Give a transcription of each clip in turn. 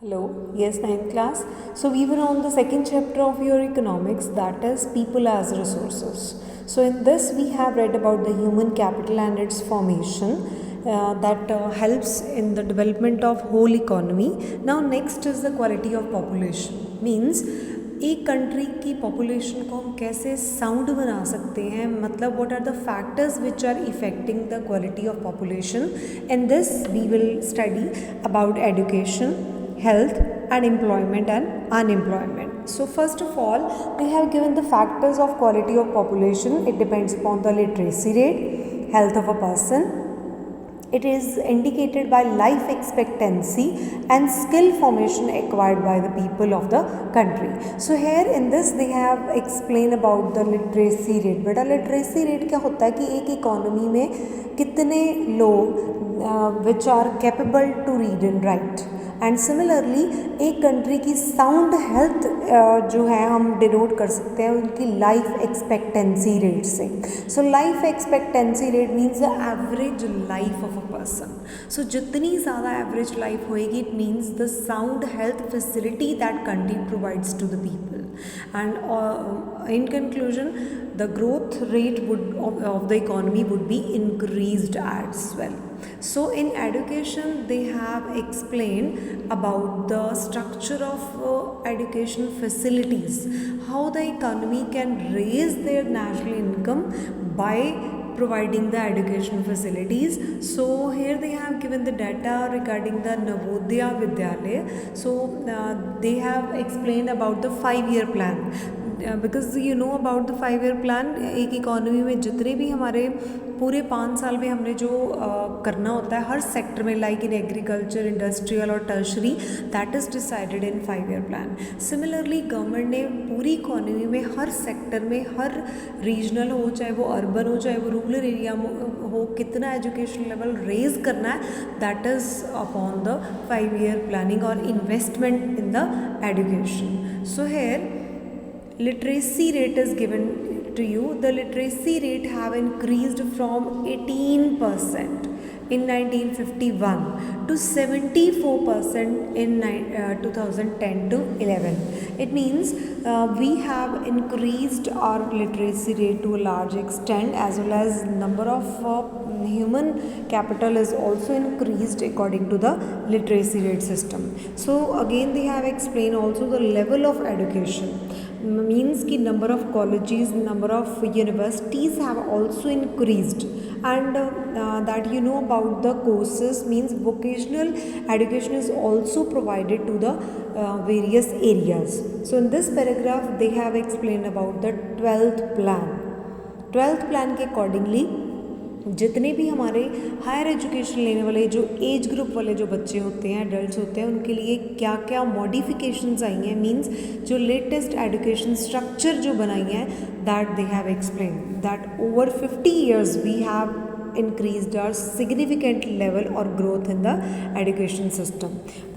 Hello, yes, ninth class. So we were on the second chapter of your economics, that is people as resources. So in this we have read about the human capital and its formation that helps in the development of whole economy. Now next is the quality of population. Means एक country की population को हम कैसे sound बना सकते हैं, मतलब what are the factors which are affecting the quality of population. In this we will study about education, health and employment and unemployment. So first of all, they have given the factors of quality of population. It depends upon the literacy rate, health of a person. It is indicated by life expectancy and skill formation acquired by the people of the country. So here in this they have explained about the literacy rate. बेटा literacy rate क्या होता है कि एक economy में कितने लोग which are capable to read and write. And similarly एक कंट्री की साउंड हेल्थ जो है हम डिनोट कर सकते हैं उनकी लाइफ एक्सपेक्टेंसी रेट से. So life expectancy rate means the average life of a person. So जितनी ज़्यादा एवरेज लाइफ होएगी it means the sound health facility that country provides to the people. And in conclusion, the growth rate of the economy would be increased as well. So in education they have explained about the structure of education facilities, how the economy can raise their national income by providing the education facilities. So here they have given the data regarding the Navodaya Vidyalaya. So they have explained about the 5-year plan. Because you know about the 5-year plan. एक economy में जितने भी हमारे पूरे 5 साल में हमने जो करना होता है हर सेक्टर में, लाइक इन एग्रीकल्चर, इंडस्ट्रियल और tertiary, that is decided in 5-year plan. Similarly government ने पूरी इकॉनमी में हर सेक्टर में, हर रीजनल हो चाहे वो अर्बन हो चाहे वो रूरल एरिया हो, कितना एजुकेशन लेवल रेज करना है, that is upon the 5-year planning और investment in the education. So here literacy rate is given to you. The literacy rate have increased from 18% in 1951 to 74% in 2010 to 11. It means we have increased our literacy rate to a large extent, as well as number of human capital is also increased according to the literacy rate system. So again they have explained also the level of education. Means कि number of colleges, number of universities have also increased, and that you know about the courses, means vocational education is also provided to the various areas. So in this paragraph they have explained about the 12th plan. 12th plan के accordingly जितने भी हमारे higher education लेने वाले जो age group वाले जो बच्चे होते हैं, एडल्ट्स होते हैं, उनके लिए क्या क्या मॉडिफिकेशंस आई हैं, मींस जो लेटेस्ट एजुकेशन स्ट्रक्चर जो बनाई हैं, that they have explain that over 50 years we have increased our significant level और growth in the education system.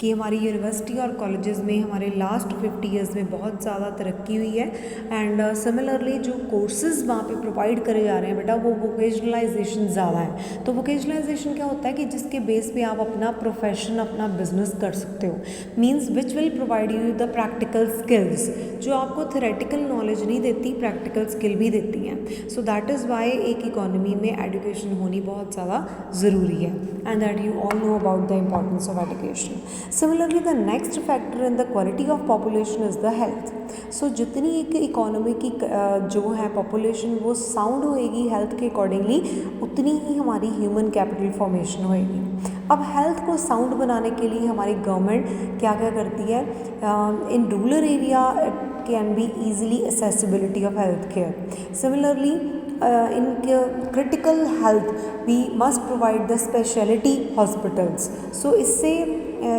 कि हमारी यूनिवर्सिटी और कॉलेजेस में हमारे लास्ट 50 years में बहुत ज़्यादा तरक्की हुई है. एंड सिमिलरली जो कोर्सेज वहाँ पे प्रोवाइड करे जा रहे हैं बेटा, वो वोकेशनलाइजेशन ज़्यादा है. तो वोकेशनलाइजेशन क्या होता है कि जिसके बेस पे आप अपना प्रोफेशन, अपना बिजनेस कर सकते हो. Means which will provide you the practical skills, जो आपको थेरेटिकल नॉलेज नहीं देती, प्रैक्टिकल स्किल भी देती हैं. सो दैट इज़ वाई एक इकॉनमी में एजुकेशन होनी बहुत ज़्यादा ज़रूरी है, and that you all know about the importance of education. Similarly the next factor in the quality of population is the health. So जितनी एक इकॉनमी की जो है पॉपुलेशन वो साउंड होएगी हेल्थ के अकॉर्डिंगली, उतनी ही हमारी ह्यूमन कैपिटल फॉर्मेशन होएगी. अब हेल्थ को साउंड बनाने के लिए हमारी गवर्नमेंट क्या क्या करती है, in rural area can be easily accessibility of health care. Similarly in critical health we must provide the specialty hospitals. So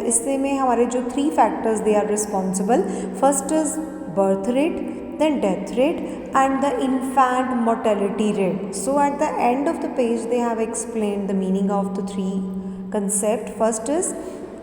इससे में हमारे जो 3 factors they are responsible. First is birth rate, then death rate and the infant mortality rate. So at the end of the page they have explained the meaning of the 3 concept. First is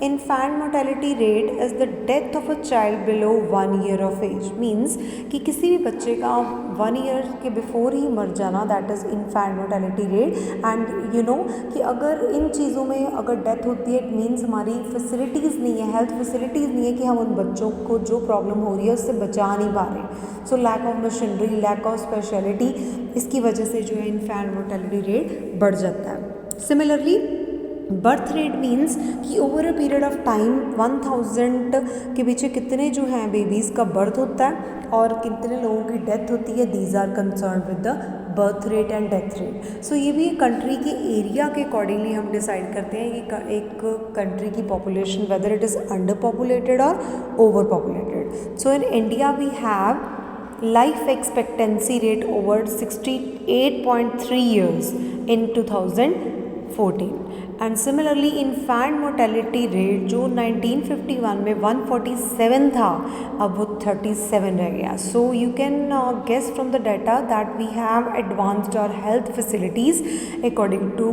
infant mortality rate is the death of a child below 1 year of age, means कि किसी भी बच्चे का 1 year के before he मर जाना, that is infant mortality rate. And you know कि अगर इन चीज़ों में अगर डेथ होती है, इट मीन्स हमारी फैसिलिटीज़ नहीं है, हेल्थ फैसिलिटीज़ नहीं है कि हम उन बच्चों को जो प्रॉब्लम हो रही है उससे बचा नहीं पा रहे. So lack of machinery, lack of speciality, इसकी वजह से जो है इन्फेंट मोर्टेलिटी रेट बढ़ जाता है. सिमिलरली बर्थ रेट मीन्स कि over a period of time 1000 के पीछे कितने जो हैं बेबीज़ का बर्थ होता है और कितने लोगों की डेथ होती है. These are concern with the birth rate and death rate. So ये भी कंट्री के एरिया के अकॉर्डिंगली हम डिसाइड करते हैं कि एक कंट्री की population whether it is under populated और over populated. So in India we have life expectancy rate over 68.3 years in 2014. And similarly infant mortality rate जो 1951 में 147 था, अब वो 37 रह गया. So you can guess from the data that we have advanced our health facilities according to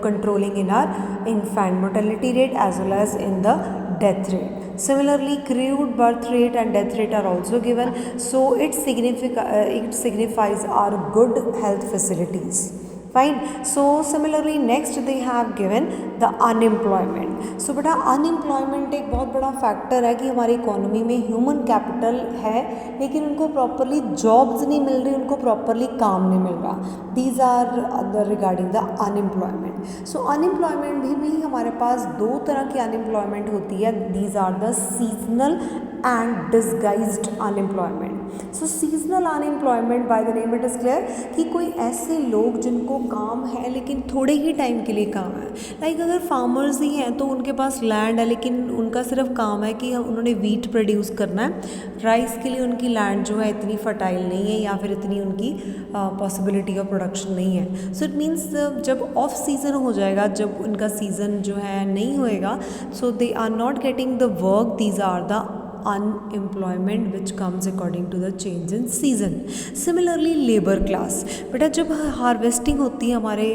controlling in our infant mortality rate as well as in the death rate. Similarly, crude birth rate and death rate are also given, so it signifies our good health facilities. Fine. So similarly next they have given the unemployment. So बेटा unemployment एक बहुत बड़ा factor है कि हमारी economy में human capital है लेकिन उनको प्रॉपरली जॉब्स नहीं मिल रही, उनको प्रॉपरली काम नहीं मिल रहा. These are the regarding the unemployment. So unemployment भी हमारे पास दो तरह की अनएम्प्लॉयमेंट होती है. These are the seasonal and disguised unemployment. So seasonal unemployment by the name it is clear कि कोई ऐसे लोग जिनको काम है लेकिन थोड़े ही टाइम के लिए काम है. लाइक अगर फार्मर्स ही हैं तो उनके पास लैंड है लेकिन उनका सिर्फ काम है कि उन्होंने वीट प्रोड्यूस करना है. राइस के लिए उनकी लैंड जो है इतनी फर्टाइल नहीं है या फिर इतनी उनकी पॉसिबिलिटी ऑफ प्रोडक्शन नहीं है. सो इट मीन्स जब ऑफ सीज़न हो जाएगा, जब उनका सीज़न जो है नहीं होएगा, so they are not getting the work. These are the unemployment which comes according to the change in season. Similarly labor class. बेटा जब हार्वेस्टिंग होती है, हमारे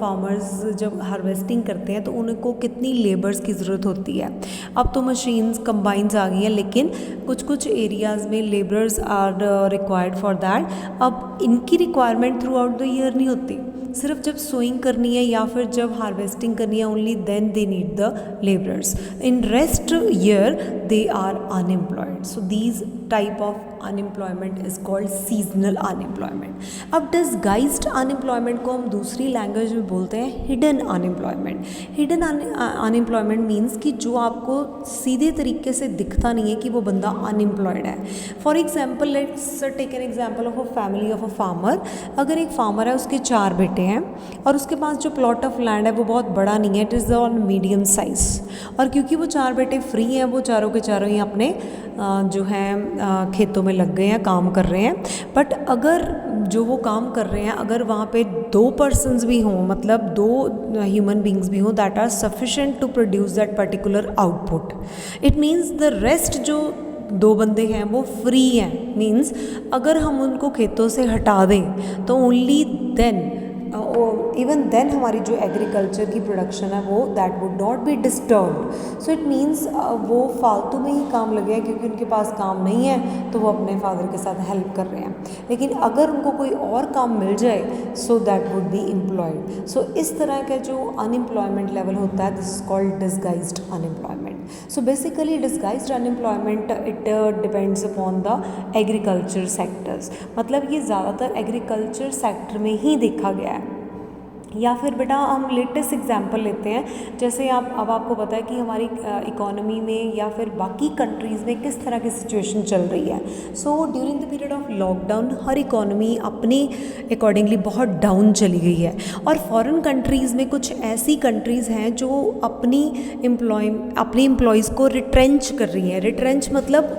फार्मर्स जब हार्वेस्टिंग करते हैं तो उनको कितनी लेबर्स की ज़रूरत होती है. अब तो मशीन्स कंबाइंस आ गई हैं लेकिन कुछ एरियाज़ में labours are required for that. अब इनकी requirement throughout the year नहीं होती, सिर्फ जब सोइंग करनी है या फिर जब हार्वेस्टिंग करनी है, only then they need the labourers. In rest year they are unemployed. So these type of unemployment is called seasonal unemployment. अब डिसगाइज्ड अनएम्प्लॉयमेंट को हम दूसरी लैंग्वेज में बोलते हैं hidden unemployment. Hidden unemployment means कि जो आपको सीधे तरीके से दिखता नहीं है कि वो बंदा अनएम्प्लॉयड है. For example let's take an example of a family of a farmer. अगर एक फार्मर है, उसके 4 बेटे हैं और उसके पास जो प्लॉट ऑफ लैंड है वो बहुत बड़ा नहीं है, it is on medium size. और क्योंकि वो 4 बेटे फ्री हैं, वो चारों के चारों ही अपने जो हैं खेतों में लग गए हैं, काम कर रहे हैं. बट अगर जो वो काम कर रहे हैं, अगर वहाँ पे 2 पर्सन्स भी हों, मतलब 2 ह्यूमन बींग्स भी हों that are sufficient to produce that particular output, it means the rest जो 2 बंदे हैं वो फ्री हैं. मीन्स अगर हम उनको खेतों से हटा दें तो ओनली देन इवन देन हमारी जो एग्रीकल्चर की प्रोडक्शन है वो that would not be disturbed. So it means वो फालतू में ही काम लगे हैं क्योंकि उनके पास काम नहीं है तो वो अपने फादर के साथ हेल्प कर रहे हैं. लेकिन अगर उनको कोई और काम मिल जाए so that would be employed. So इस तरह का जो अनएम्प्लॉयमेंट लेवल होता है this is called disguised unemployment. So basically disguised unemployment it depends upon the agriculture sectors. मतलब ये ज़्यादातर एग्रीकल्चर सेक्टर में ही देखा गया है. या फिर बेटा हम लेटेस्ट एग्जांपल लेते हैं, जैसे अब आपको पता है कि हमारी इकोनॉमी में या फिर बाकी कंट्रीज़ में किस तरह की सिचुएशन चल रही है. So during the period of lockdown her economy अपने अकॉर्डिंगली बहुत डाउन चली गई है. और फॉरेन कंट्रीज़ में कुछ ऐसी कंट्रीज़ हैं जो अपनी एम्प्लॉयज़ को रिट्रेंच कर रही हैं. रिट्रेंच मतलब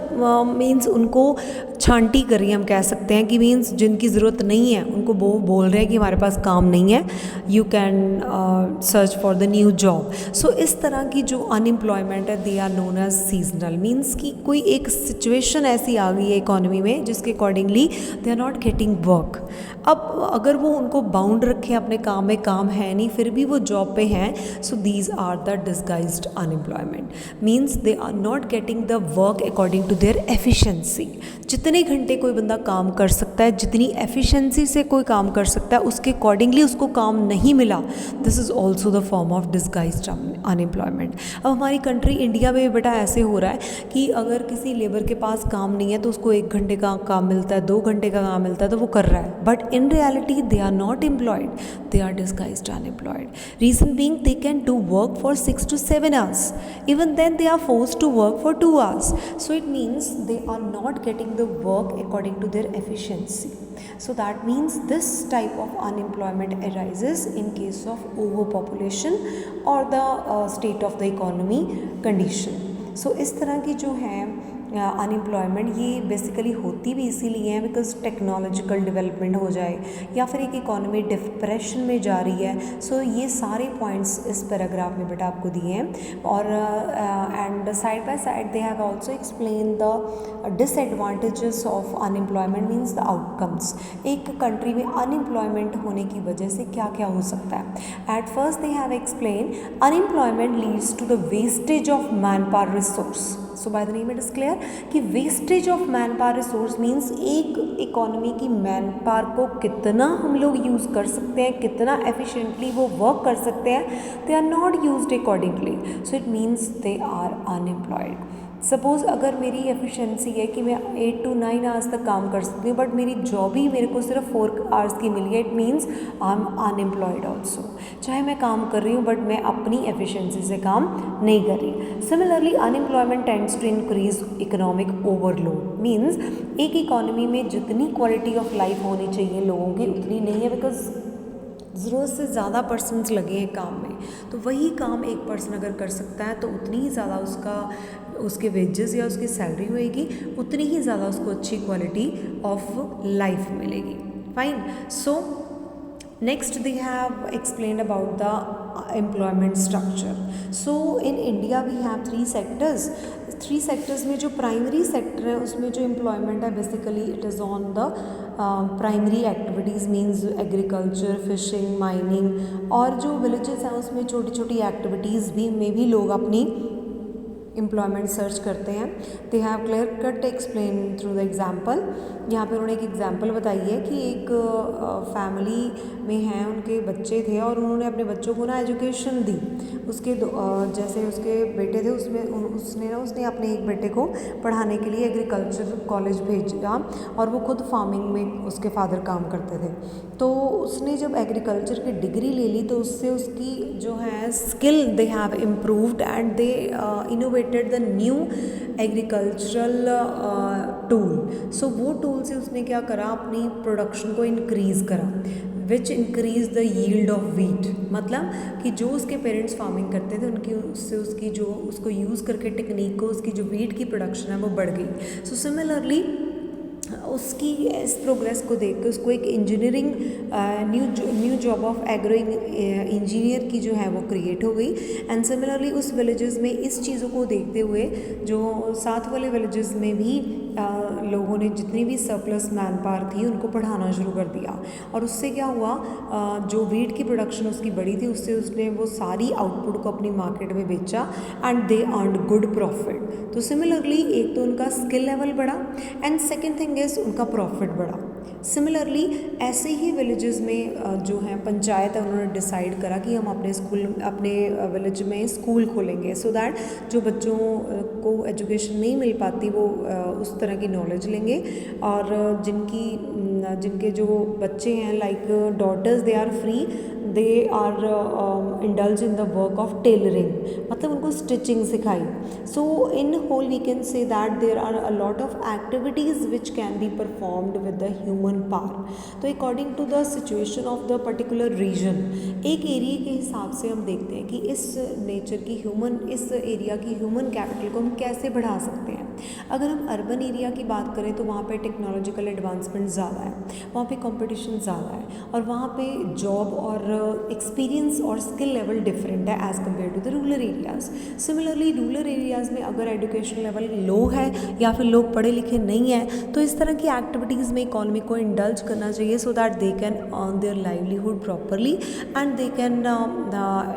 मीन्स उनको छांटी कर रही है, हम कह सकते हैं कि मीन्स जिनकी ज़रूरत नहीं है उनको वो बोल रहे हैं कि हमारे पास काम नहीं है, you can search for the new job. So इस तरह की जो अनएम्प्लॉयमेंट है they are known as seasonal, means कि कोई एक सिचुएशन ऐसी आ गई है इकोनॉमी में जिसके accordingly they are not getting work. अब अगर वो उनको बाउंड रखे अपने काम में, काम है नहीं फिर भी वो जॉब पे हैं, so these are the disguised unemployment, means they are not getting the work according to their efficiency. जितने घंटे कोई बंदा काम कर सकता है, जितनी एफिशिएंसी से कोई काम कर सकता है, उसके अकॉर्डिंगली उसको काम नहीं मिला, this is also the form of disguised unemployment. अब हमारी कंट्री इंडिया में बेटा ऐसे हो रहा है कि अगर किसी लेबर के पास काम नहीं है तो उसको 1 घंटे का काम मिलता है, 2 घंटे का काम मिलता है तो वो कर रहा है, but in reality they are not employed, they are disguised unemployed. Reason being they can do work for 6 to 7 hours, even then they are forced to work for 2 hours, so it means they are not getting the work according to their efficiency. So that means this type of unemployment arises in case of overpopulation or the state of the economy condition. So इस तरह की जो है unemployment ये basically होती भी इसीलिए है बिकॉज टेक्नोलॉजिकल डेवलपमेंट हो जाए या फिर एक इकोनॉमी डिप्रेशन में जा रही है। सो ये सारे पॉइंट्स इस पैराग्राफ में बेटा आपको दिए हैं। और and side by side they have also explain the disadvantages of unemployment, means the outcomes. एक कंट्री में अनएम्प्लॉयमेंट होने की वजह से क्या क्या हो सकता है। At first they have explain unemployment leads to the wastage of man power resource. So by the name it is clear कि wastage of man power resource means एक इकोनॉमी की मैन पावर को कितना हम लोग यूज़ कर सकते हैं, कितना एफिशिएंटली वो वर्क कर सकते हैं, they are not used accordingly, so it means they are unemployed. Suppose अगर मेरी एफिशिएंसी है कि मैं 8 to 9 आवर्स तक काम कर सकती हूँ बट मेरी जॉब ही मेरे को सिर्फ 4 आवर्स की मिली है, it means I am unemployed also. चाहे मैं काम कर रही हूँ बट मैं अपनी एफिशिएंसी से काम नहीं कर रही। Similarly unemployment tends to increase economic overload, means एक इकोनॉमी में जितनी क्वालिटी ऑफ लाइफ होनी चाहिए लोगों की उतनी नहीं है बिकॉज ज़रूरत से ज़्यादा पर्सनस लगे हैं काम में, तो वही काम एक पर्सन अगर कर सकता है तो उतनी ही ज़्यादा उसके वेजेस या उसकी सैलरी होएगी, उतनी ही ज़्यादा उसको अच्छी क्वालिटी ऑफ लाइफ मिलेगी। Fine. So next they have explained about the employment structure. So in India we have 3 sectors. 3 sectors में जो प्राइमरी सेक्टर है उसमें जो एम्प्लॉयमेंट है basically it is on the primary activities, means agriculture, fishing, mining, और जो villages हैं उसमें छोटी छोटी एक्टिविटीज़ भी में भी लोग अपनी एम्प्लॉयमेंट सर्च करते हैं। They have clear cut explain through the example. यहाँ पे उन्होंने एक एग्जाम्पल बताई है कि एक फैमिली में हैं, उनके बच्चे थे और उन्होंने अपने बच्चों को ना एजुकेशन दी। उसके जैसे उसके बेटे थे उसने अपने एक बेटे को पढ़ाने के लिए एग्रीकल्चर कॉलेज भेजा और वो खुद फार्मिंग में उसके फादर काम करते थे। तो उसने जब एग्रीकल्चर की डिग्री ले ली तो उससे उसकी जो है skill they have improved and they innovated the new agricultural tool. So वो टूल से उसने क्या करा, अपनी प्रोडक्शन को इंक्रीज़ करा, which increase the yield of wheat. मतलब कि जो उसके पेरेंट्स फार्मिंग करते थे उनकी उससे उसकी जो उसको यूज़ करके टेक्निक को उसकी जो वीट की प्रोडक्शन है वो बढ़ गई। सो सिमिलरली उसकी इस प्रोग्रेस को देख के उसको एक engineering new job of agro engineer की जो है वो क्रिएट हो गई। एंड सिमिलरली उस विलेजेस में इस चीज़ों को देखते हुए जो साथ वाले विलेजेस में भी लोगों ने जितनी भी सरप्लस मैन पावर थी उनको पढ़ाना शुरू कर दिया और उससे क्या हुआ, जो वीट की प्रोडक्शन उसकी बड़ी थी उससे उसने वो सारी आउटपुट को अपनी मार्केट में बेचा and they earned good profit. तो सिमिलरली एक तो उनका स्किल लेवल बढ़ा एंड सेकेंड थिंग इज़ उनका प्रॉफिट बढ़ा। सिमिलरली ऐसे ही विलेजेस में जो है पंचायत है उन्होंने डिसाइड करा कि हम अपने विलेज में स्कूल खोलेंगे सो दैट जो बच्चों को एजुकेशन नहीं मिल पाती वो उस तरह की नॉलेज लेंगे और जिनके जो बच्चे हैं like daughters they are free, they are indulge in the work of tailoring, मतलब उनको स्टिचिंग सिखाई। So in whole we can say that there are a lot of activities which can be performed with the human power. तो according to the situation of the particular region, एक area के हिसाब से हम देखते हैं कि इस एरिया की ह्यूमन कैपिटल को हम कैसे बढ़ा सकते हैं। अगर हम अर्बन एरिया की बात करें तो वहाँ पे टेक्नोलॉजिकल एडवांसमेंट ज़्यादा है, वहाँ पे कंपटीशन ज़्यादा है और वहाँ पे जॉब और एक्सपीरियंस और स्किल लेवल डिफरेंट है as compare to the rural areas. Similarly rural areas में अगर एजुकेशन लेवल लो है या फिर लोग पढ़े लिखे नहीं हैं तो इस तरह की एक्टिविटीज़ में इकॉनमी को इंडल्ज करना चाहिए so that they can earn their livelihood properly and they can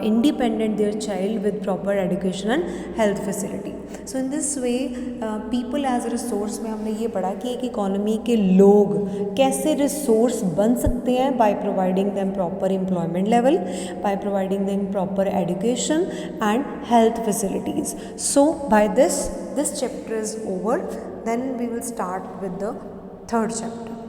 independent their child with proper education and health facility. So in this way people as a resource में हमने ये पढ़ा कि एक इकोनॉमी के लोग कैसे रिसोर्स बन सकते हैं by providing them proper employment level, by providing them proper education and health facilities. So by this chapter is over, then we will start with the third chapter.